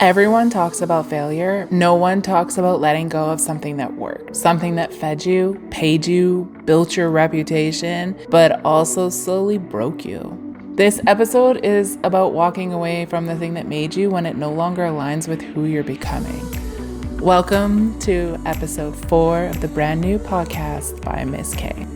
Everyone talks about failure. No one talks about letting go of something that worked, something that fed you, paid you, built your reputation, but also slowly broke you. This episode is about walking away from the thing that made you when it no longer aligns with who you're becoming. Welcome to episode 4 of the brand new podcast by Miss K.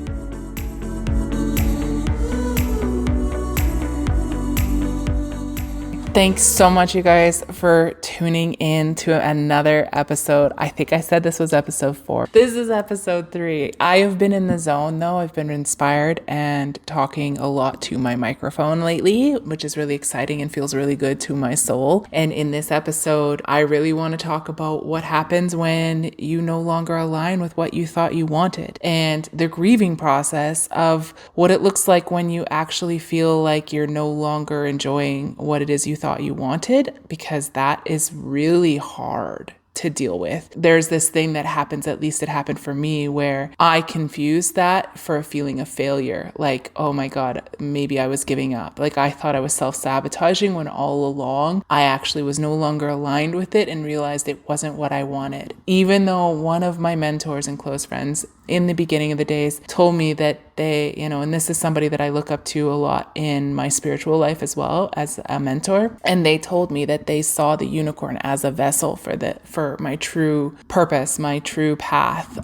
Thanks so much, you guys, for tuning in to another episode. I think I said this was episode 4. This is episode 3. I have been in the zone, though. I've been inspired and talking a lot to my microphone lately, which is really exciting and feels really good to my soul. And in this episode, I really want to talk about what happens when you no longer align with what you thought you wanted, and the grieving process of what it looks like when you actually feel like you're no longer enjoying what it is you thought you wanted, because that is really hard to deal with. There's this thing that happens, at least it happened for me, where I confused that for a feeling of failure. Like, oh my God, maybe I was giving up. Like I thought I was self-sabotaging when all along I actually was no longer aligned with it and realized it wasn't what I wanted. Even though one of my mentors and close friends in the beginning of the days told me that they, and this is somebody that I look up to a lot in my spiritual life as well as a mentor. And they told me that they saw the unicorn as a vessel for my true purpose, my true path,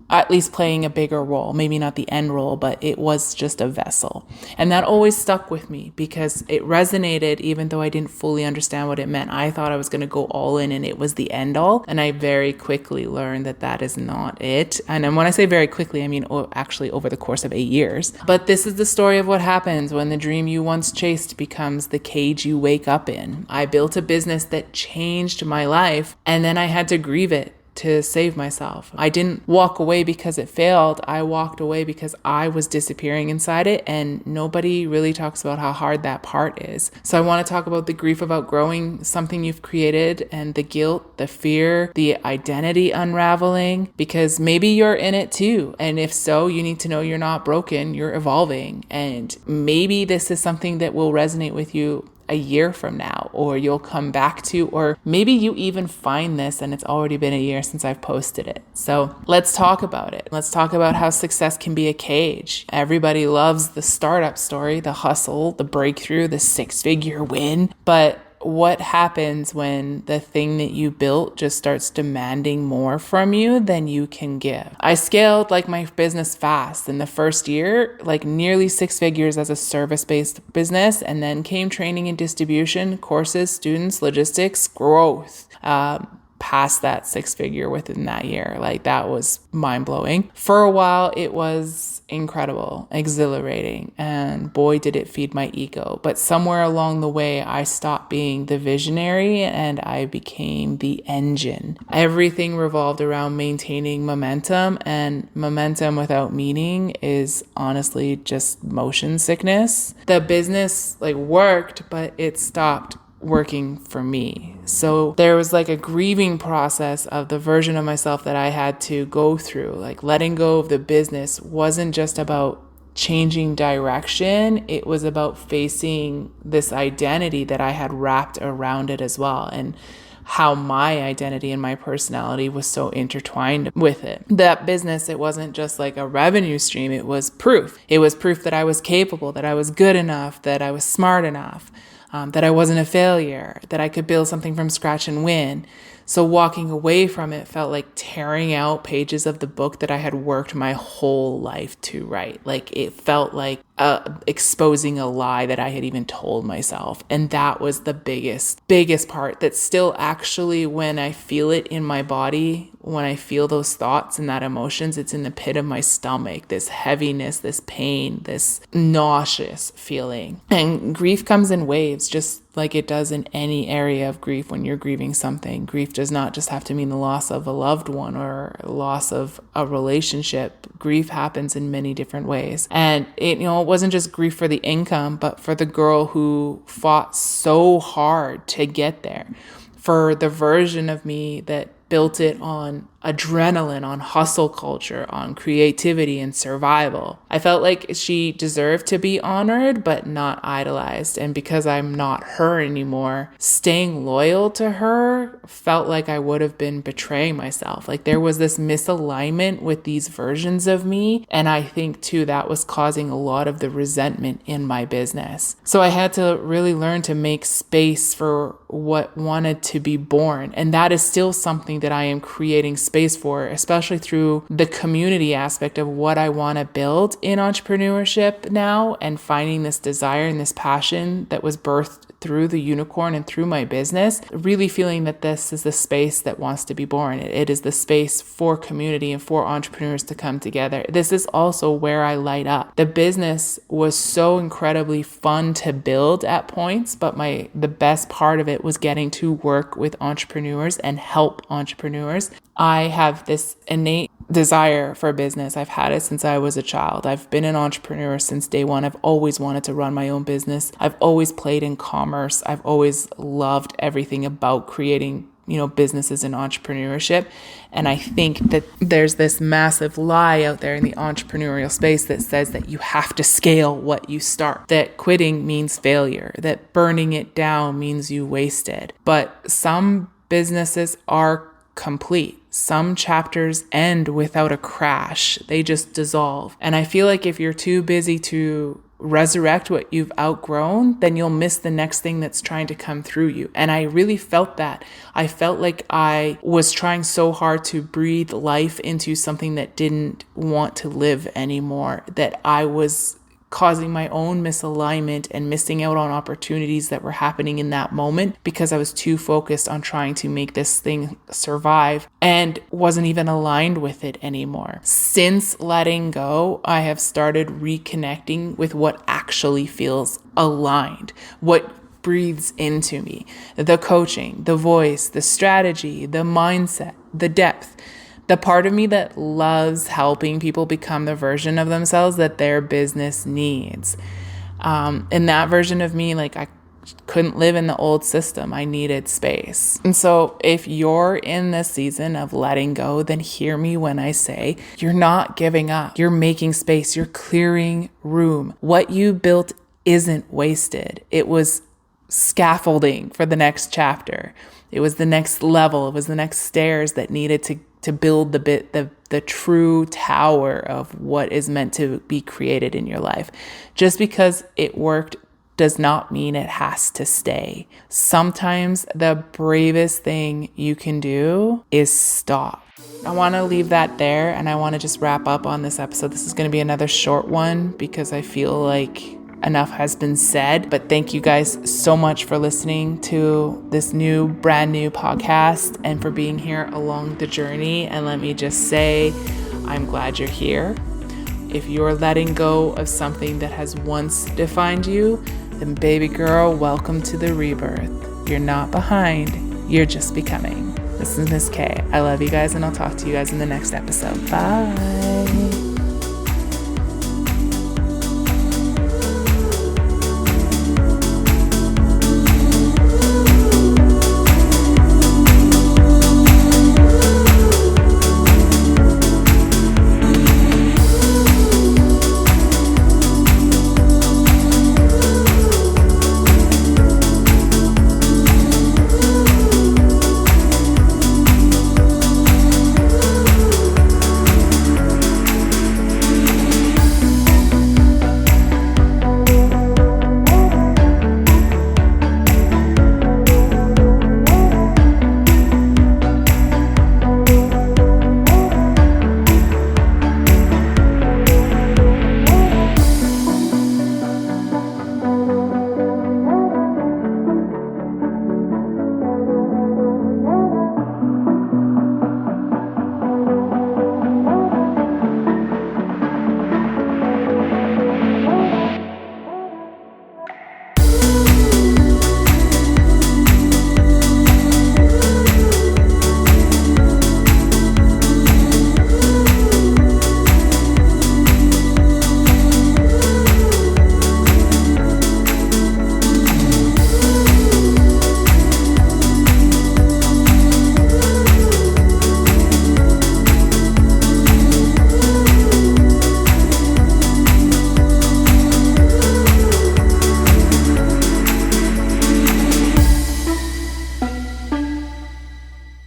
at least playing a bigger role, maybe not the end role, but it was just a vessel. And that always stuck with me because it resonated, even though I didn't fully understand what it meant. I thought I was going to go all in and it was the end all. And I very quickly learned that that is not it. And when I say very quickly, I mean, actually over the course of 8 years. But this is the story of what happens when the dream you once chased becomes the cage you wake up in. I built a business that changed my life, and then I had to grieve it to save myself. I didn't walk away because it failed. I walked away because I was disappearing inside it, and nobody really talks about how hard that part is. So I want to talk about the grief of outgrowing something you've created, and the guilt, the fear, the identity unraveling, because maybe you're in it too. And if so, you need to know you're not broken, you're evolving. And maybe this is something that will resonate with you a year from now, or you'll come back to, or maybe you even find this and it's already been a year since I've posted it. So let's talk about it. Let's talk about how success can be a cage. Everybody loves the startup story, the hustle, the breakthrough, the 6-figure win, but what happens when the thing that you built just starts demanding more from you than you can give? I scaled like my business fast in the first year, like nearly 6 figures as a service-based business, and then came training and distribution, courses, students, logistics, growth. Past that 6-figure within that year. Like that was mind-blowing. For a while, it was incredible, exhilarating, and boy, did it feed my ego. But somewhere along the way, I stopped being the visionary and I became the engine. Everything revolved around maintaining momentum, and momentum without meaning is honestly just motion sickness. The business worked, but it stopped working for me. So there was a grieving process of the version of myself that I had to go through. Letting go of the business wasn't just about changing direction. It was about facing this identity that I had wrapped around it as well, and how my identity and my personality was so intertwined with it. That business, it wasn't just a revenue stream. It was proof. It was proof that I was capable, that I was good enough, that I was smart enough, that I wasn't a failure, that I could build something from scratch and win. So walking away from it felt like tearing out pages of the book that I had worked my whole life to write. It felt like exposing a lie that I had even told myself. And that was the biggest part that still actually, when I feel it in my body, when I feel those thoughts and that emotions, it's in the pit of my stomach, this heaviness, this pain, this nauseous feeling. And grief comes in waves, just like it does in any area of grief. When you're grieving something, grief does not just have to mean the loss of a loved one or loss of a relationship. Grief happens in many different ways. And it wasn't just grief for the income, but for the girl who fought so hard to get there, for the version of me that built it on adrenaline, on hustle culture, on creativity and survival. I felt like she deserved to be honored, but not idolized. And because I'm not her anymore, staying loyal to her felt like I would have been betraying myself. Like there was this misalignment with these versions of me. And I think too, that was causing a lot of the resentment in my business. So I had to really learn to make space for what wanted to be born. And that is still something that I am creating space for, especially through the community aspect of what I want to build in entrepreneurship now, and finding this desire and this passion that was birthed through the unicorn and through my business, really feeling that this is the space that wants to be born. It is the space for community and for entrepreneurs to come together. This is also where I light up. The business was so incredibly fun to build at points, but the best part of it was getting to work with entrepreneurs and help entrepreneurs. I have this innate desire for business. I've had it since I was a child. I've been an entrepreneur since day one. I've always wanted to run my own business. I've always played in commerce. I've always loved everything about creating, businesses and entrepreneurship. And I think that there's this massive lie out there in the entrepreneurial space that says that you have to scale what you start, that quitting means failure, that burning it down means you wasted. But some businesses are complete. Some chapters end without a crash. They just dissolve. And I feel like if you're too busy to resurrect what you've outgrown, then you'll miss the next thing that's trying to come through you. And I really felt that. I felt like I was trying so hard to breathe life into something that didn't want to live anymore, that I was causing my own misalignment and missing out on opportunities that were happening in that moment because I was too focused on trying to make this thing survive and wasn't even aligned with it anymore. Since letting go, I have started reconnecting with what actually feels aligned, what breathes into me, the coaching, the voice, the strategy, the mindset, the depth. The part of me that loves helping people become the version of themselves that their business needs. And that version of me, I couldn't live in the old system. I needed space. And so if you're in this season of letting go, then hear me when I say you're not giving up. You're making space. You're clearing room. What you built isn't wasted. It was scaffolding for the next chapter. It was the next level. It was the next stairs that needed to build the true tower of what is meant to be created in your life. Just because it worked does not mean it has to stay. Sometimes the bravest thing you can do is stop. I want to leave that there, and I want to just wrap up on this episode. This is going to be another short one because I feel like enough has been said, but thank you guys so much for listening to this brand new podcast and for being here along the journey. And let me just say, I'm glad you're here. If you're letting go of something that has once defined you, then baby girl, welcome to the rebirth. You're not behind, you're just becoming. This is Miss K. I love you guys, and I'll talk to you guys in the next episode. Bye.